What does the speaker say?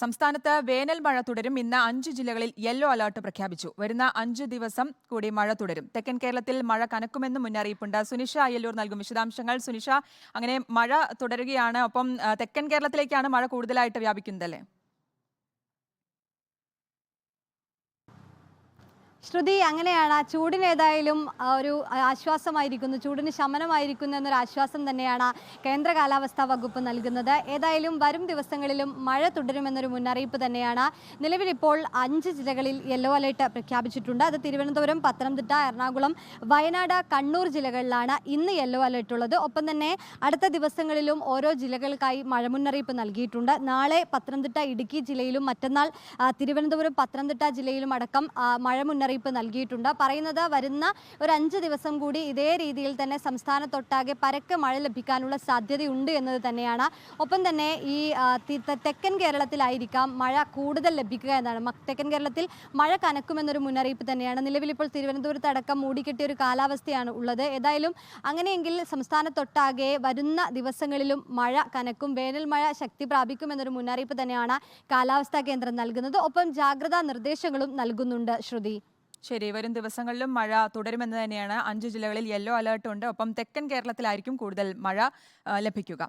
സംസ്ഥാനത്ത് വേനൽ മഴ തുടരും. ഇന്ന് 5 ജില്ലകളിൽ യെല്ലോ അലർട്ട് പ്രഖ്യാപിച്ചു. വരുന്ന 5 ദിവസം കൂടി മഴ തുടരും. തെക്കൻ കേരളത്തിൽ മഴ കനക്കുമെന്നും മുന്നറിയിപ്പുണ്ട്. സുനിഷ അയ്യല്ലൂർ നൽകും വിശദാംശങ്ങൾ. സുനിഷ, അങ്ങനെ മഴ തുടരുകയാണ്. ഒപ്പം തെക്കൻ കേരളത്തിലേക്കാണ് മഴ കൂടുതലായിട്ട് വ്യാപിക്കുന്നതല്ലേ? ശ്രുതി, അങ്ങനെയാണ്. ചൂടിന് ഏതായാലും ഒരു ആശ്വാസമായിരിക്കുന്നു, ചൂടിന് ശമനമായിരിക്കുന്നു എന്നൊരു ആശ്വാസം തന്നെയാണ് കേന്ദ്ര കാലാവസ്ഥാ വകുപ്പ് നൽകുന്നത്. ഏതായാലും വരും ദിവസങ്ങളിലും മഴ തുടരുമെന്നൊരു മുന്നറിയിപ്പ് തന്നെയാണ്. നിലവിലിപ്പോൾ 5 ജില്ലകളിൽ യെല്ലോ അലേർട്ട് പ്രഖ്യാപിച്ചിട്ടുണ്ട്. അത് തിരുവനന്തപുരം, പത്തനംതിട്ട, എറണാകുളം, വയനാട്, കണ്ണൂർ ജില്ലകളിലാണ് ഇന്ന് യെല്ലോ അലേർട്ട് ഉള്ളത്. ഒപ്പം തന്നെ അടുത്ത ദിവസങ്ങളിലും ഓരോ ജില്ലകൾക്കായി മഴ മുന്നറിയിപ്പ് നൽകിയിട്ടുണ്ട്. നാളെ പത്തനംതിട്ട, ഇടുക്കി ജില്ലയിലും മറ്റന്നാൾ തിരുവനന്തപുരം, പത്തനംതിട്ട ജില്ലയിലും അടക്കം മഴ മുന്നറിയിപ്പ് നൽകിയിട്ടുണ്ട്. പറയുന്നത് വരുന്ന ഒരു 5 ദിവസം കൂടി ഇതേ രീതിയിൽ തന്നെ സംസ്ഥാനത്തൊട്ടാകെ പരക്കെ മഴ ലഭിക്കാനുള്ള സാധ്യതയുണ്ട് എന്നത് തന്നെയാണ്. ഒപ്പം തന്നെ ഈ തെക്കൻ കേരളത്തിലായിരിക്കാം മഴ കൂടുതൽ ലഭിക്കുക എന്നാണ്. തെക്കൻ കേരളത്തിൽ മഴ കനക്കുമെന്നൊരു മുന്നറിയിപ്പ് തന്നെയാണ്. നിലവിലിപ്പോൾ തിരുവനന്തപുരത്ത് അടക്കം മൂടിക്കെട്ടിയ ഒരു കാലാവസ്ഥയാണ് ഉള്ളത്. ഏതായാലും അങ്ങനെയെങ്കിൽ സംസ്ഥാനത്തൊട്ടാകെ വരുന്ന ദിവസങ്ങളിലും മഴ കനക്കും, വേനൽ മഴ ശക്തി പ്രാപിക്കുമെന്നൊരു മുന്നറിയിപ്പ് തന്നെയാണ് കാലാവസ്ഥാ കേന്ദ്രം നൽകുന്നത്. ഒപ്പം ജാഗ്രതാ നിർദ്ദേശങ്ങളും നൽകുന്നുണ്ട്. ശ്രുതി, ശരി, വരും ദിവസങ്ങളിലും മഴ തുടരുമെന്ന് തന്നെയാണ്. 5 ജില്ലകളിൽ യെല്ലോ അലർട്ട് ഉണ്ട്. ഒപ്പം തെക്കൻ കേരളത്തിലായിരിക്കും കൂടുതൽ മഴ ലഭിക്കുക.